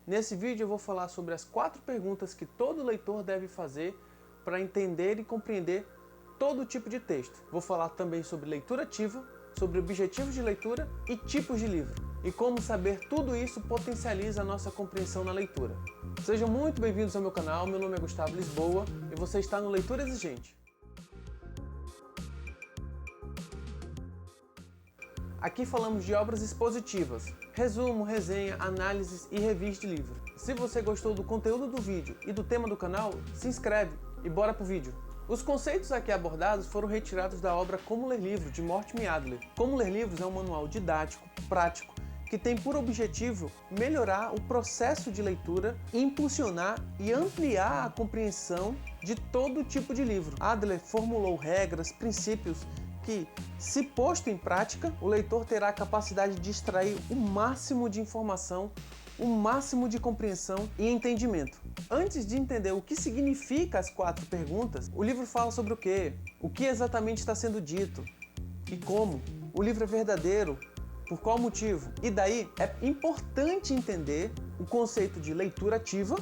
Nesse vídeo eu vou falar sobre as 4 perguntas que todo leitor deve fazer para entender e compreender todo tipo de texto. Vou falar também sobre leitura ativa, sobre objetivos de leitura e tipos de livro. E como saber tudo isso potencializa a nossa compreensão na leitura. Sejam muito bem-vindos ao meu canal, meu nome é Gustavo Lisboa e você está no Leitura Exigente. Aqui falamos de obras expositivas, resumo, resenha, análises e reviews de livro. Se você gostou do conteúdo do vídeo e do tema do canal, se inscreve e bora pro vídeo. Os conceitos aqui abordados foram retirados da obra Como Ler Livro, de Mortimer Adler. Como Ler Livros é um manual didático, prático, que tem por objetivo melhorar o processo de leitura, impulsionar e ampliar a compreensão de todo tipo de livro. Adler formulou regras, princípios que, se posto em prática, o leitor terá a capacidade de extrair o máximo de informação, o máximo de compreensão e entendimento. Antes de entender o que significa as 4 perguntas, o livro fala sobre o que exatamente está sendo dito e como. O livro é verdadeiro, por qual motivo? E daí é importante entender o conceito de leitura ativa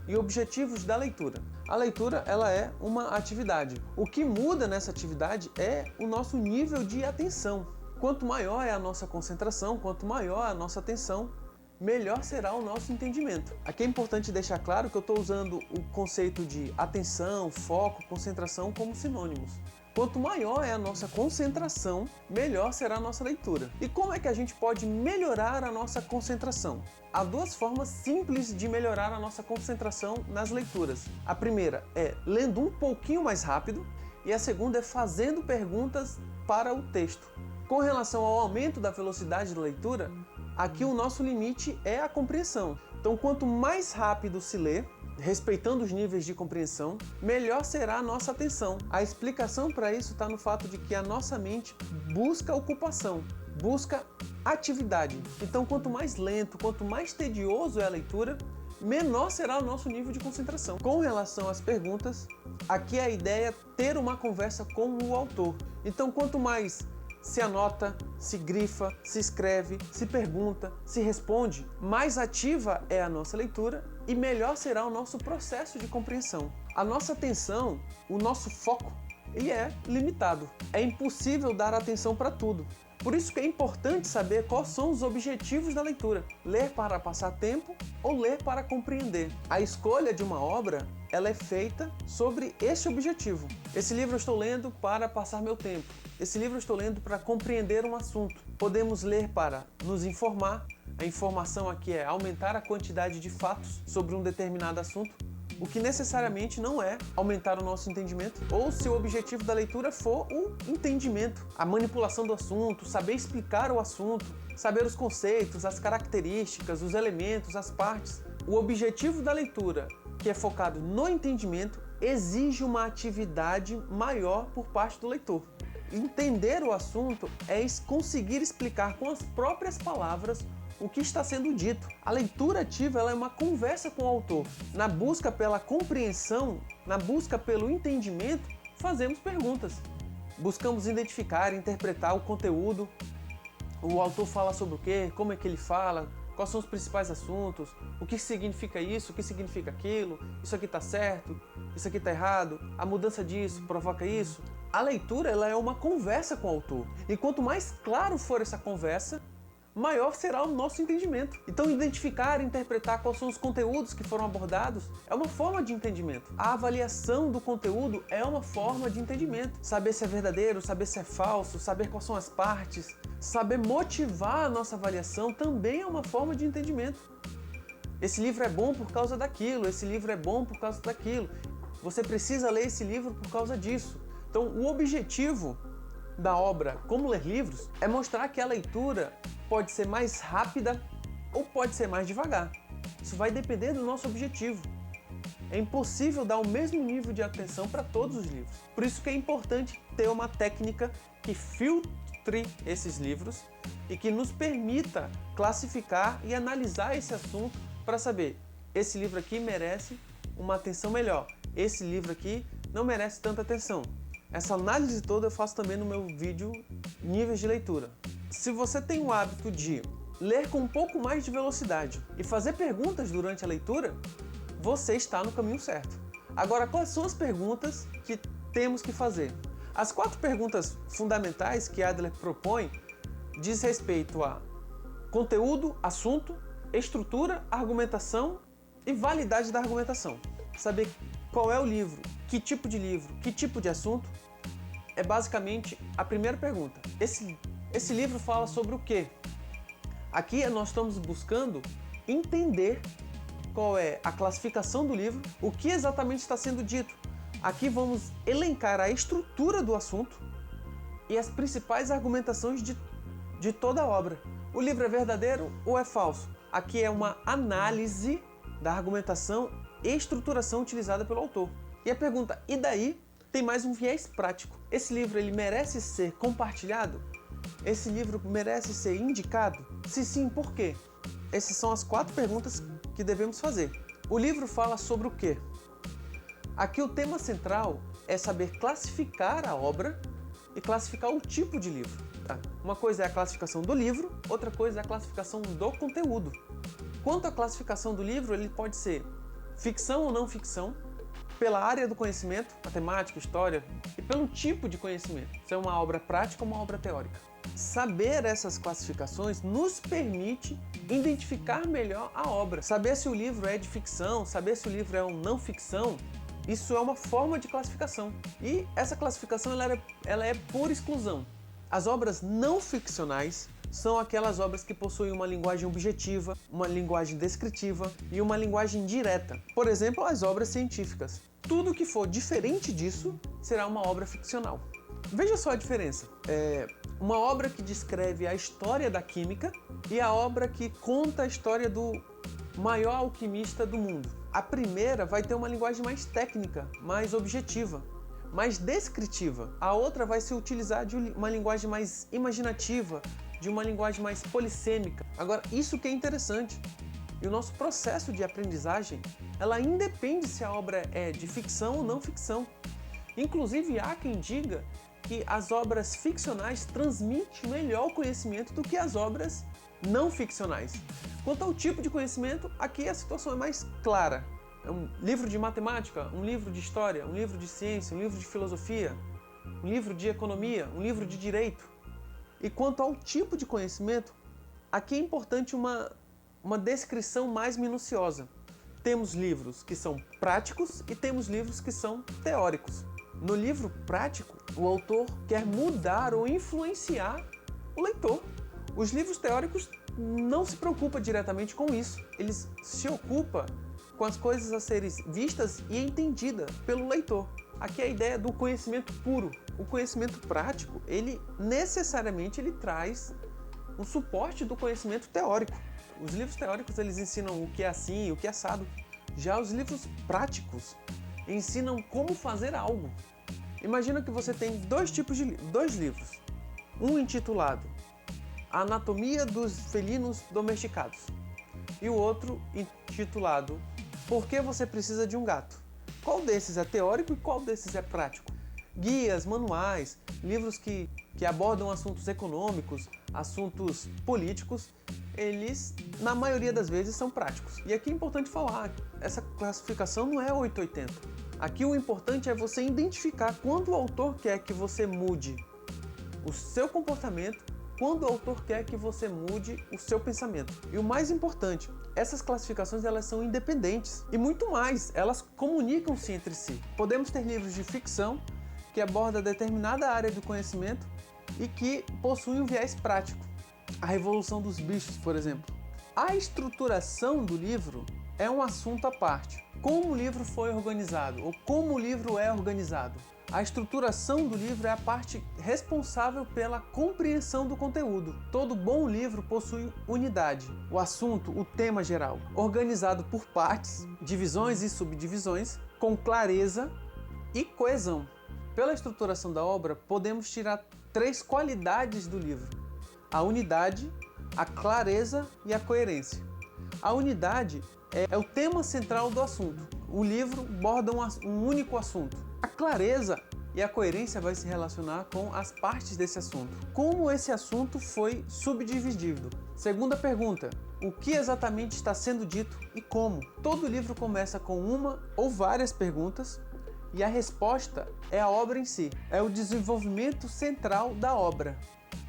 e objetivos da leitura. A leitura, ela é uma atividade. O que muda nessa atividade é o nosso nível de atenção. Quanto maior é a nossa concentração, quanto maior a nossa atenção, melhor será o nosso entendimento. Aqui é importante deixar claro que eu estou usando o conceito de atenção, foco, concentração como sinônimos. Quanto maior é a nossa concentração, melhor será a nossa leitura. E como é que a gente pode melhorar a nossa concentração? Há 2 formas simples de melhorar a nossa concentração nas leituras. A primeira é lendo um pouquinho mais rápido e a segunda é fazendo perguntas para o texto. Com relação ao aumento da velocidade da leitura, aqui o nosso limite é a compreensão. Então, quanto mais rápido se lê, respeitando os níveis de compreensão, melhor será a nossa atenção. A explicação para isso está no fato de que a nossa mente busca ocupação, busca atividade. Então, quanto mais lento, quanto mais tedioso é a leitura, menor será o nosso nível de concentração. Com relação às perguntas, aqui a ideia é ter uma conversa com o autor. Então, quanto mais se anota, se grifa, se escreve, se pergunta, se responde, mais ativa é a nossa leitura e melhor será o nosso processo de compreensão. A nossa atenção, o nosso foco, ele é limitado. É impossível dar atenção para tudo. Por isso que é importante saber quais são os objetivos da leitura. Ler para passar tempo ou ler para compreender. A escolha de uma obra, ela é feita sobre esse objetivo. Esse livro eu estou lendo para passar meu tempo. Esse livro eu estou lendo para compreender um assunto. Podemos ler para nos informar. A informação aqui é aumentar a quantidade de fatos sobre um determinado assunto, o que necessariamente não é aumentar o nosso entendimento, ou se o objetivo da leitura for o entendimento, a manipulação do assunto, saber explicar o assunto, saber os conceitos, as características, os elementos, as partes. O objetivo da leitura, que é focado no entendimento, exige uma atividade maior por parte do leitor. Entender o assunto é conseguir explicar com as próprias palavras o que está sendo dito. A leitura ativa, ela é uma conversa com o autor. Na busca pela compreensão, na busca pelo entendimento, fazemos perguntas. Buscamos identificar, interpretar o conteúdo. O autor fala sobre o quê? Como é que ele fala? Quais são os principais assuntos? O que significa isso? O que significa aquilo? Isso aqui está certo? Isso aqui está errado? A mudança disso provoca isso? A leitura, ela é uma conversa com o autor. E quanto mais claro for essa conversa, maior será o nosso entendimento. Então, identificar e interpretar quais são os conteúdos que foram abordados é uma forma de entendimento. A avaliação do conteúdo é uma forma de entendimento. Saber se é verdadeiro, saber se é falso, saber quais são as partes, saber motivar a nossa avaliação também é uma forma de entendimento. Esse livro é bom por causa daquilo, esse livro é bom por causa daquilo. Você precisa ler esse livro por causa disso. Então, o objetivo da obra Como Ler Livros é mostrar que a leitura pode ser mais rápida ou pode ser mais devagar. Isso vai depender do nosso objetivo. É impossível dar o mesmo nível de atenção para todos os livros. Por isso que é importante ter uma técnica que filtre esses livros e que nos permita classificar e analisar esse assunto para saber, esse livro aqui merece uma atenção melhor, esse livro aqui não merece tanta atenção. Essa análise toda eu faço também no meu vídeo Níveis de Leitura. Se você tem o hábito de ler com um pouco mais de velocidade e fazer perguntas durante a leitura, você está no caminho certo. Agora, quais são as perguntas que temos que fazer? As 4 perguntas fundamentais que Adler propõe diz respeito a conteúdo, assunto, estrutura, argumentação e validade da argumentação. Saber qual é o livro, que tipo de assunto, é basicamente a primeira pergunta. Esse livro fala sobre o quê? Aqui nós estamos buscando entender qual é a classificação do livro, o que exatamente está sendo dito. Aqui vamos elencar a estrutura do assunto e as principais argumentações de toda a obra. O livro é verdadeiro ou é falso? Aqui é uma análise da argumentação e estruturação utilizada pelo autor. E a pergunta, e daí? Tem mais um viés prático. Esse livro ele merece ser compartilhado? Esse livro merece ser indicado? Se sim, por quê? Essas são as 4 perguntas que devemos fazer. O livro fala sobre o quê? Aqui o tema central é saber classificar a obra e classificar o tipo de livro. Tá? Uma coisa é a classificação do livro, outra coisa é a classificação do conteúdo. Quanto à classificação do livro, ele pode ser ficção ou não ficção, pela área do conhecimento, matemática, história, e pelo tipo de conhecimento, se é uma obra prática ou uma obra teórica. Saber essas classificações nos permite identificar melhor a obra. Saber se o livro é de ficção, saber se o livro é um não ficção, isso é uma forma de classificação. E essa classificação ela é por exclusão. As obras não ficcionais são aquelas obras que possuem uma linguagem objetiva, uma linguagem descritiva e uma linguagem direta. Por exemplo, as obras científicas. Tudo que for diferente disso será uma obra ficcional. Veja só a diferença. Uma obra que descreve a história da química e a obra que conta a história do maior alquimista do mundo. A primeira vai ter uma linguagem mais técnica, mais objetiva, mais descritiva. A outra vai se utilizar de uma linguagem mais imaginativa, de uma linguagem mais polissêmica. Agora, isso que é interessante. E o nosso processo de aprendizagem, ela independe se a obra é de ficção ou não ficção. Inclusive, há quem diga que as obras ficcionais transmitem melhor o conhecimento do que as obras não ficcionais. Quanto ao tipo de conhecimento, aqui a situação é mais clara. É um livro de matemática, um livro de história, um livro de ciência, um livro de filosofia, um livro de economia, um livro de direito. E quanto ao tipo de conhecimento, aqui é importante uma descrição mais minuciosa. Temos livros que são práticos e temos livros que são teóricos. No livro prático, o autor quer mudar ou influenciar o leitor. Os livros teóricos não se preocupam diretamente com isso. Eles se ocupam com as coisas a serem vistas e entendidas pelo leitor. Aqui é a ideia do conhecimento puro. O conhecimento prático, ele necessariamente traz um suporte do conhecimento teórico. Os livros teóricos eles ensinam o que é assim e o que é assado. Já os livros práticos ensinam como fazer algo. Imagina que você tem dois livros. Um intitulado Anatomia dos Felinos Domesticados e o outro intitulado Por que você precisa de um gato? Qual desses é teórico e qual desses é prático? Guias, manuais, livros que abordam assuntos econômicos, assuntos políticos, eles, na maioria das vezes, são práticos. E aqui é importante falar, essa classificação não é 880. Aqui o importante é você identificar quando o autor quer que você mude o seu comportamento, quando o autor quer que você mude o seu pensamento. E o mais importante, essas classificações elas são independentes e muito mais, elas comunicam-se entre si. Podemos ter livros de ficção que abordam determinada área do conhecimento e que possuem um viés prático. A Revolução dos Bichos, por exemplo. A estruturação do livro é um assunto à parte. Como o livro foi organizado ou como o livro é organizado. A estruturação do livro é a parte responsável pela compreensão do conteúdo. Todo bom livro possui unidade, o assunto, o tema geral, organizado por partes, divisões e subdivisões, com clareza e coesão. Pela estruturação da obra, podemos tirar 3 qualidades do livro: a unidade, a clareza e a coerência. A unidade é o tema central do assunto. O livro aborda um único assunto. A clareza e a coerência vai se relacionar com as partes desse assunto. Como esse assunto foi subdividido. Segunda pergunta: o que exatamente está sendo dito e como? Todo livro começa com uma ou várias perguntas e a resposta é a obra em si, é o desenvolvimento central da obra.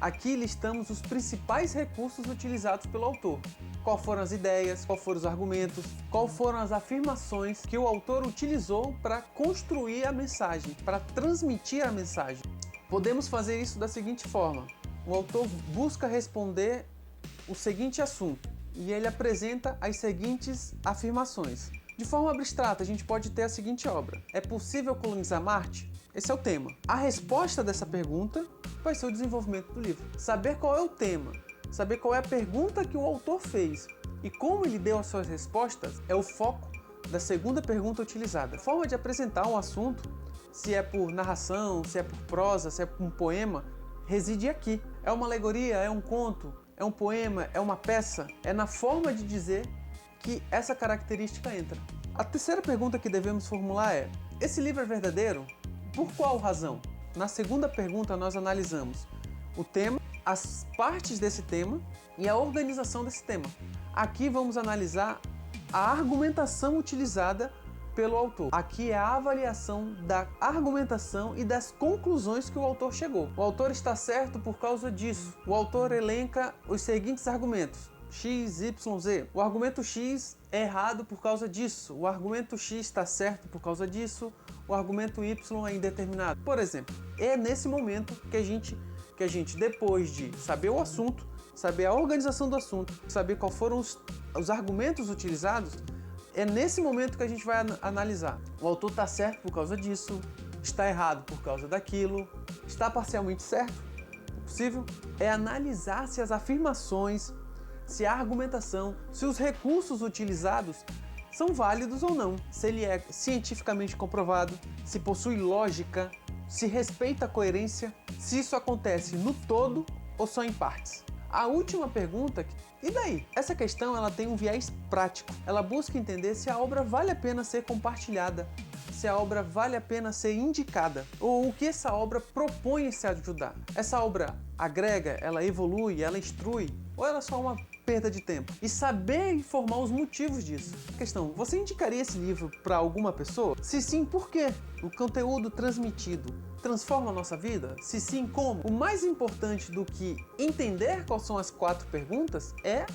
Aqui listamos os principais recursos utilizados pelo autor. Quais foram as ideias, quais foram os argumentos, quais foram as afirmações que o autor utilizou para construir a mensagem, para transmitir a mensagem. Podemos fazer isso da seguinte forma: o autor busca responder o seguinte assunto e ele apresenta as seguintes afirmações. De forma abstrata, a gente pode ter a seguinte obra: é possível colonizar Marte? Esse é o tema. A resposta dessa pergunta vai ser o desenvolvimento do livro. Saber qual é o tema, saber qual é a pergunta que o autor fez e como ele deu as suas respostas é o foco da segunda pergunta utilizada. A forma de apresentar um assunto, se é por narração, se é por prosa, se é por um poema, reside aqui. É uma alegoria, é um conto, é um poema, é uma peça, é na forma de dizer que essa característica entra. A terceira pergunta que devemos formular é: esse livro é verdadeiro? Por qual razão? Na segunda pergunta nós analisamos o tema, as partes desse tema e a organização desse tema. Aqui vamos analisar a argumentação utilizada pelo autor. Aqui é a avaliação da argumentação e das conclusões que o autor chegou. O autor está certo por causa disso. O autor elenca os seguintes argumentos: X, Y, Z. O argumento X é errado por causa disso. O argumento X está certo por causa disso. O argumento Y é indeterminado. Por exemplo, é nesse momento que a gente, depois de saber o assunto, saber a organização do assunto, saber quais foram os argumentos utilizados, é nesse momento que a gente vai analisar. O autor está certo por causa disso, está errado por causa daquilo, está parcialmente certo? É possível? É analisar se as afirmações, se a argumentação, se os recursos utilizados são válidos ou não, se ele é cientificamente comprovado, se possui lógica, se respeita a coerência, se isso acontece no todo ou só em partes. A última pergunta, e daí? Essa questão ela tem um viés prático. Ela busca entender se a obra vale a pena ser compartilhada, se a obra vale a pena ser indicada, ou o que essa obra propõe se ajudar. Essa obra agrega, ela evolui, ela instrui, ou ela é só uma perda de tempo? E saber informar os motivos disso. Questão: você indicaria esse livro para alguma pessoa? Se sim, por quê? O conteúdo transmitido transforma a nossa vida? Se sim, como? O mais importante do que entender quais são as 4 perguntas é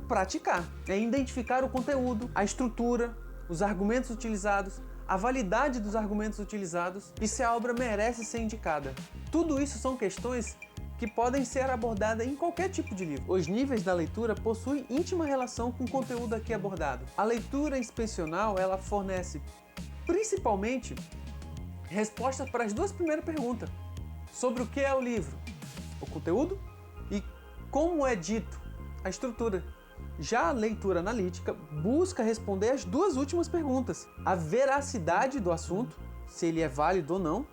praticar. É identificar o conteúdo, a estrutura, os argumentos utilizados, a validade dos argumentos utilizados e se a obra merece ser indicada. Tudo isso são questões que podem ser abordadas em qualquer tipo de livro. Os níveis da leitura possuem íntima relação com o conteúdo aqui abordado. A leitura inspecional, ela fornece principalmente respostas para as 2 primeiras perguntas. Sobre o que é o livro, o conteúdo, e como é dito, a estrutura. Já a leitura analítica busca responder as 2 últimas perguntas: a veracidade do assunto, se ele é válido ou não,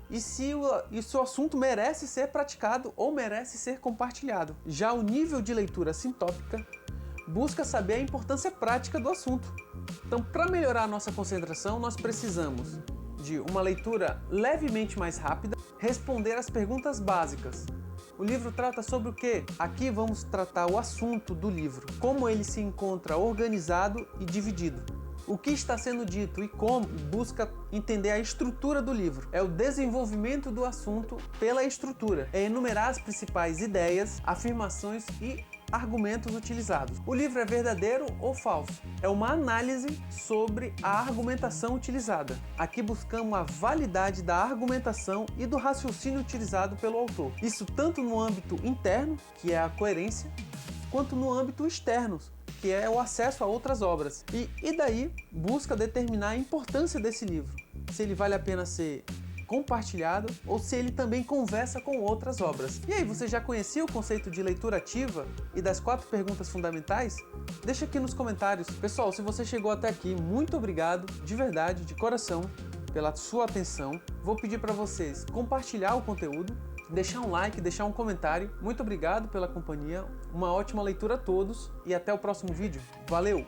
e se o assunto merece ser praticado ou merece ser compartilhado. Já o nível de leitura sintópica busca saber a importância prática do assunto. Então, para melhorar a nossa concentração, nós precisamos de uma leitura levemente mais rápida, responder as perguntas básicas. O livro trata sobre o quê? Aqui vamos tratar o assunto do livro, como ele se encontra organizado e dividido. O que está sendo dito e como busca entender a estrutura do livro. É o desenvolvimento do assunto pela estrutura. É enumerar as principais ideias, afirmações e argumentos utilizados. O livro é verdadeiro ou falso? É uma análise sobre a argumentação utilizada. Aqui buscamos a validade da argumentação e do raciocínio utilizado pelo autor. Isso tanto no âmbito interno, que é a coerência, quanto no âmbito externo, que é o acesso a outras obras. E daí busca determinar a importância desse livro, se ele vale a pena ser compartilhado ou se ele também conversa com outras obras. E aí, você já conhecia o conceito de leitura ativa e das 4 perguntas fundamentais? Deixa aqui nos comentários. Pessoal, se você chegou até aqui, muito obrigado, de verdade, de coração, pela sua atenção. Vou pedir para vocês compartilhar o conteúdo, deixar um like, deixar um comentário. Muito obrigado pela companhia, uma ótima leitura a todos e até o próximo vídeo. Valeu!